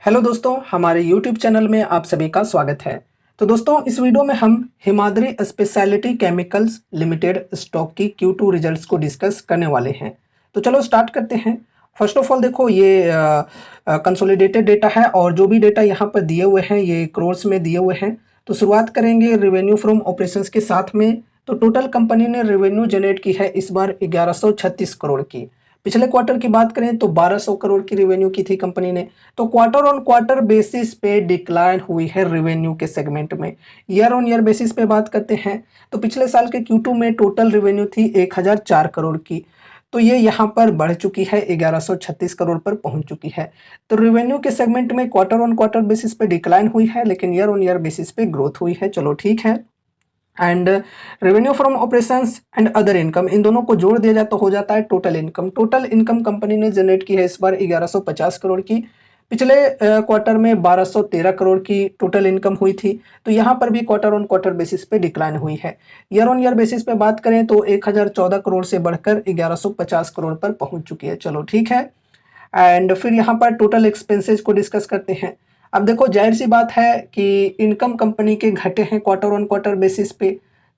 Hello दोस्तों, हमारे YouTube channel में आप सभी का स्वागत है। तो दोस्तों, इस वीडियो में हम Himadri speciality chemicals limited stock की Q2 रिजल्ट्स को डिस्कस करने वाले हैं। तो चलो स्टार्ट करते हैं। फर्स्ट ऑफ ऑल देखो, ये कंसोलिडेटेड डेटा है और जो भी डेटा यहाँ पर दिए हुए हैं ये क्रोर्स में दिए हुए हैं। तो शुरुआत करेंगे रेवेन्यू फ्रॉम ऑपरेशंस के साथ में। तो टोटल कंपनी ने रेवेन्यू जनरेट की है इस बार 1136 करोड़ की। पिछले क्वार्टर की बात करें तो 1200 करोड़ की रेवेन्यू की थी कंपनी ने। तो क्वार्टर ऑन क्वार्टर बेसिस पे डिक्लाइन हुई है रेवेन्यू के सेगमेंट में। ईयर ऑन ईयर बेसिस पे बात करते हैं तो पिछले साल के Q2 में टोटल रेवेन्यू थी 1004 करोड़ की। तो ये यहाँ पर बढ़ चुकी है, 1136 करोड़ पर पहुंच चुकी है। तो रेवेन्यू के सेगमेंट में क्वार्टर ऑन क्वार्टर बेसिस पे डिक्लाइन हुई है, लेकिन ईयर ऑन ईयर बेसिस पे ग्रोथ हुई है। चलो ठीक है। And revenue from operations and other income, इन दोनों को जोड़ दिया जाए तो हो जाता है total income. Total income company ने जनरेट की है इस बार 1150 करोड़ की। पिछले क्वार्टर में 1213 करोड़ की टोटल इनकम हुई थी। तो यहाँ पर भी क्वार्टर ऑन क्वार्टर बेसिस पे डिक्लाइन हुई है। ईयर ऑन ईयर बेसिस पे बात करें तो 1014 करोड़ से बढ़कर 1150 करोड़ पर पहुंच चुकी है। चलो ठीक है। एंड फिर यहाँ पर टोटल एक्सपेंसेस को डिस्कस करते हैं। अब देखो, जाहिर सी बात है कि इनकम कंपनी के घटे हैं क्वार्टर ऑन क्वार्टर बेसिस पे,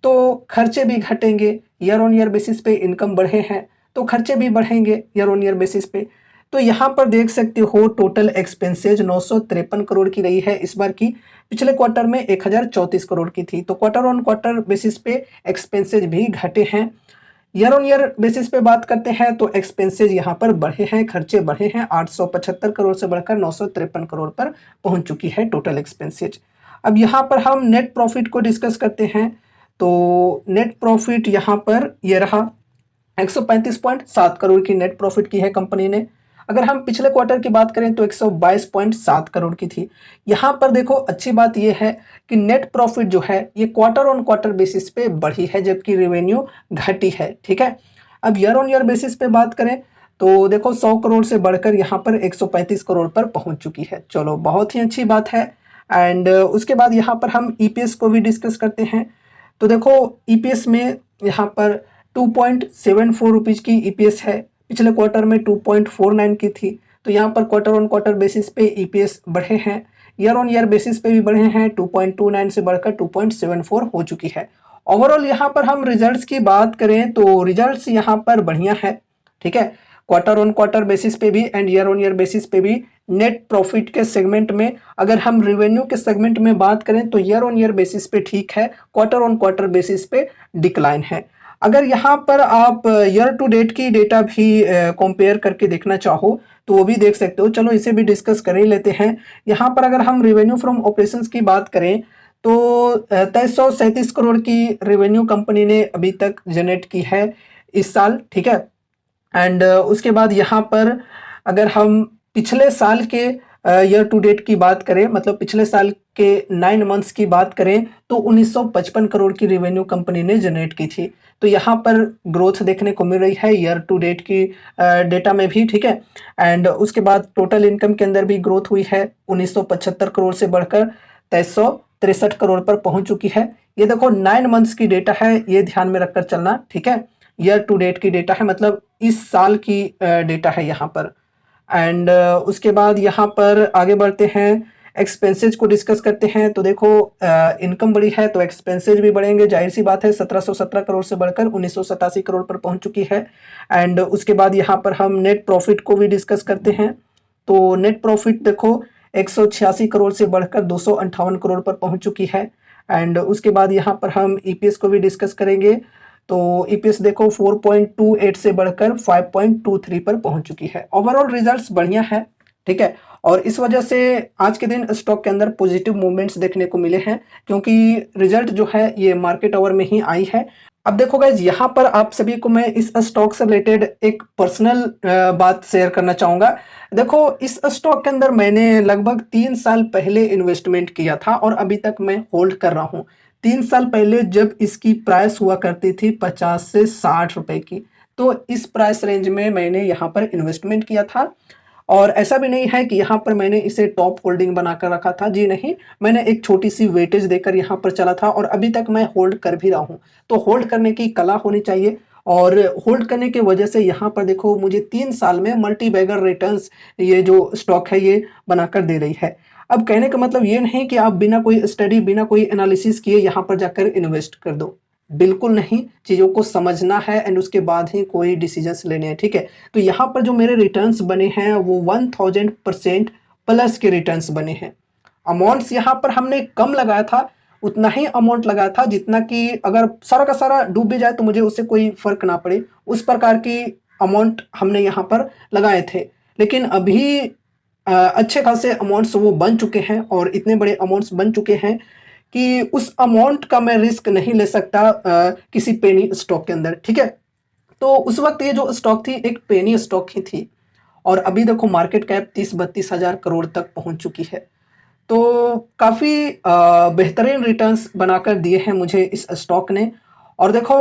तो खर्चे भी घटेंगे। ईयर ऑन ईयर बेसिस पे इनकम बढ़े हैं तो खर्चे भी बढ़ेंगे ईयर ऑन ईयर बेसिस पे। तो यहाँ पर देख सकते हो टोटल एक्सपेंसेज 953 करोड़ की रही है इस बार की। पिछले क्वार्टर में 1034 करोड़ की थी। तो क्वार्टर ऑन क्वार्टर बेसिस पे एक्सपेंसेज भी घटे हैं। ईयर ऑन ईयर बेसिस पे बात करते हैं तो एक्सपेंसेज यहाँ पर बढ़े हैं, खर्चे बढ़े हैं। 875 करोड़ से बढ़कर 953 करोड़ पर पहुंच चुकी है टोटल एक्सपेंसेज। अब यहाँ पर हम नेट प्रॉफिट को डिस्कस करते हैं। तो नेट प्रॉफिट यहाँ पर ये रहा, 135.7 करोड़ की नेट प्रॉफिट की है कंपनी ने। अगर हम पिछले क्वार्टर की बात करें तो 122.7 करोड़ की थी। यहाँ पर देखो, अच्छी बात यह है कि नेट प्रॉफिट जो है ये क्वार्टर ऑन क्वार्टर बेसिस पे बढ़ी है, जबकि रेवेन्यू घटी है। ठीक है। अब ईयर ऑन ईयर बेसिस पे बात करें तो देखो, 100 करोड़ से बढ़कर यहाँ पर 135 करोड़ पर पहुंच चुकी है। चलो, बहुत ही अच्छी बात है। एंड उसके बाद यहाँ पर हम ईपीएस को भी डिस्कस करते हैं। तो देखो, ईपीएस में यहाँ पर 2.74 रुपीज़ की ईपीएस है। पिछले क्वार्टर में 2.49 की थी। तो यहाँ पर क्वार्टर ऑन क्वार्टर बेसिस पे ईपीएस बढ़े हैं। ईयर ऑन ईयर बेसिस पे भी बढ़े हैं, 2.29 से बढ़कर 2.74 हो चुकी है। ओवरऑल यहाँ पर हम रिजल्ट्स की बात करें तो रिजल्ट्स यहाँ पर बढ़िया है। ठीक है। क्वार्टर ऑन क्वार्टर बेसिस पे भी and year on year basis पे भी नेट प्रॉफिट के सेगमेंट में। अगर हम रेवेन्यू के सेगमेंट में बात करें तो ईयर ऑन ईयर बेसिस पे ठीक है, क्वार्टर ऑन क्वार्टर बेसिस पे डिक्लाइन है। अगर यहाँ पर आप ईयर टू डेट की डेटा भी कंपेयर करके देखना चाहो तो वो भी देख सकते हो। चलो, इसे भी डिस्कस कर ही लेते हैं। यहाँ पर अगर हम रेवेन्यू फ्रॉम ऑपरेशंस की बात करें तो 2337 करोड़ की रेवेन्यू कंपनी ने अभी तक जनरेट की है इस साल। ठीक है। एंड उसके बाद यहाँ पर अगर हम पिछले साल के ईयर टू डेट की बात करें, मतलब पिछले साल के 9 मंथ्स की बात करें तो 1955 करोड़ की रेवेन्यू कंपनी ने जनरेट की थी। तो यहाँ पर ग्रोथ देखने को मिल रही है ईयर टू डेट की डेटा में भी। ठीक है। एंड उसके बाद टोटल इनकम के अंदर भी ग्रोथ हुई है, 1975 करोड़ से बढ़कर 2363 करोड़ पर पहुंच चुकी है। ये देखो, 9 मंथ्स की डेटा है, ये ध्यान में रखकर चलना। ठीक है। ईयर टू डेट की डेटा है, मतलब इस साल की डेटा है यहाँ पर। एंड उसके बाद यहाँ पर आगे बढ़ते हैं, एक्सपेंसेज को डिस्कस करते हैं। तो देखो, इनकम बढ़ी है तो एक्सपेंसेज भी बढ़ेंगे, जाहिर सी बात है। 1717 करोड़ से बढ़कर 1987 करोड़ पर पहुंच चुकी है। एंड उसके बाद यहाँ पर हम नेट प्रॉफिट को भी डिस्कस करते हैं। तो नेट प्रॉफिट देखो, 186 करोड़ से बढ़कर 258 करोड़ पर पहुंच चुकी है। एंड उसके बाद यहाँ पर हम ईपीएस को भी डिस्कस करेंगे। तो ईपीएस देखो, 4.28 से बढ़कर 5.23 पर पहुंच चुकी है। ओवरऑल रिजल्ट्स बढ़िया है। ठीक है। और इस वजह से आज के दिन स्टॉक के अंदर पॉजिटिव मूवमेंट्स देखने को मिले हैं, क्योंकि रिजल्ट जो है ये मार्केट आवर में ही आई है। अब देखो गाइज, यहाँ पर आप सभी को मैं इस स्टॉक से रिलेटेड एक पर्सनल बात शेयर करना चाहूँगा। देखो, इस स्टॉक के अंदर मैंने लगभग 3 साल पहले इन्वेस्टमेंट किया था और अभी तक मैं होल्ड कर रहा हूँ। 3 साल पहले जब इसकी प्राइस हुआ करती थी 50 से 60 रुपए की, तो इस प्राइस रेंज में मैंने यहाँ पर इन्वेस्टमेंट किया था। और ऐसा भी नहीं है कि यहाँ पर मैंने इसे टॉप होल्डिंग बनाकर रखा था, जी नहीं। मैंने एक छोटी सी वेटेज देकर यहाँ पर चला था और अभी तक मैं होल्ड कर भी रहा हूँ। तो होल्ड करने की कला होनी चाहिए। और होल्ड करने की वजह से यहाँ पर देखो मुझे 3 साल में मल्टी बैगर रिटर्न्स ये जो स्टॉक है ये बनाकर दे रही है। अब कहने का मतलब ये नहीं कि आप बिना कोई स्टडी, बिना कोई एनालिसिस किए यहाँ पर जाकर इन्वेस्ट कर दो। बिल्कुल नहीं, चीज़ों को समझना है एंड उसके बाद ही कोई डिसीजंस लेने हैं, ठीक है? तो यहाँ पर जो मेरे रिटर्न्स बने हैं वो 1000% प्लस के रिटर्न्स बने हैं। अमाउंट्स यहाँ पर हमने कम लगाया था, उतना ही अमाउंट लगाया था जितना कि अगर सारा का सारा डूब भी जाए तो मुझे उससे कोई फ़र्क ना पड़े, उस प्रकार की अमाउंट हमने यहाँ पर लगाए थे। लेकिन अभी अच्छे खासे अमाउंट्स वो बन चुके हैं और इतने बड़े अमाउंट्स बन चुके हैं कि उस अमाउंट का मैं रिस्क नहीं ले सकता किसी पेनी स्टॉक के अंदर, ठीक है? तो उस वक्त ये जो स्टॉक थी एक पेनी स्टॉक ही थी और अभी देखो मार्केट कैप 30-32 हज़ार करोड़ तक पहुंच चुकी है। तो काफ़ी बेहतरीन रिटर्न्स बनाकर दिए हैं मुझे इस स्टॉक ने। और देखो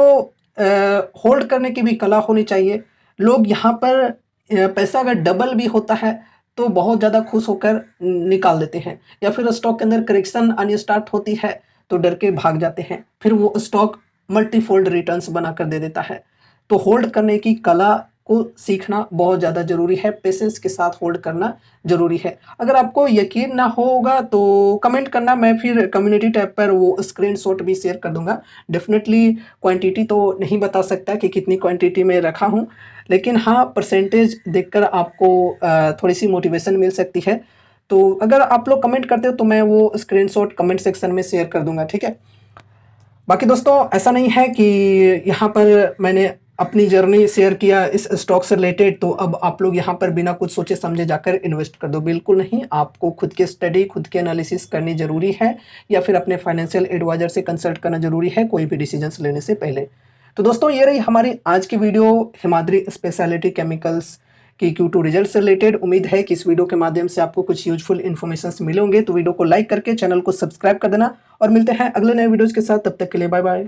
होल्ड करने की भी कला होनी चाहिए। लोग यहाँ पर पैसा अगर डबल भी होता है तो बहुत ज़्यादा खुश होकर निकाल देते हैं, या फिर स्टॉक के अंदर करेक्शन आनी स्टार्ट होती है तो डर के भाग जाते हैं, फिर वो स्टॉक मल्टीफोल्ड रिटर्न्स बनाकर दे देता है। तो होल्ड करने की कला को सीखना बहुत ज़्यादा ज़रूरी है, पेशेंस के साथ होल्ड करना ज़रूरी है। अगर आपको यकीन ना होगा तो कमेंट करना, मैं फिर कम्युनिटी टैब पर वो स्क्रीनशॉट भी शेयर कर दूंगा। डेफिनेटली क्वांटिटी तो नहीं बता सकता कि कितनी क्वांटिटी में रखा हूँ, लेकिन हाँ परसेंटेज देखकर आपको थोड़ी सी मोटिवेशन मिल सकती है। तो अगर आप लोग कमेंट करते हो तो मैं वो स्क्रीनशॉट कमेंट सेक्शन में शेयर कर दूंगा, ठीक है? बाकी दोस्तों ऐसा नहीं है कि यहाँ पर मैंने अपनी जर्नी शेयर किया इस स्टॉक से रिलेटेड तो अब आप लोग यहाँ पर बिना कुछ सोचे समझे जाकर इन्वेस्ट कर दो। बिल्कुल नहीं, आपको खुद के स्टडी, खुद के एनालिसिस करनी ज़रूरी है या फिर अपने फाइनेंशियल एडवाइजर से कंसल्ट करना ज़रूरी है कोई भी डिसीजंस लेने से पहले। तो दोस्तों ये रही हमारी आज की वीडियो हिमाद्री स्पेशलिटी केमिकल्स की Q2 रिजल्ट से रिलेटेड। उम्मीद है कि इस वीडियो के माध्यम से आपको कुछ यूजफुल इन्फॉर्मेशन मिले होंगे। तो वीडियो को लाइक करके चैनल को सब्सक्राइब कर देना और मिलते हैं अगले नए वीडियोज़ के साथ। तब तक के लिए बाय बाय।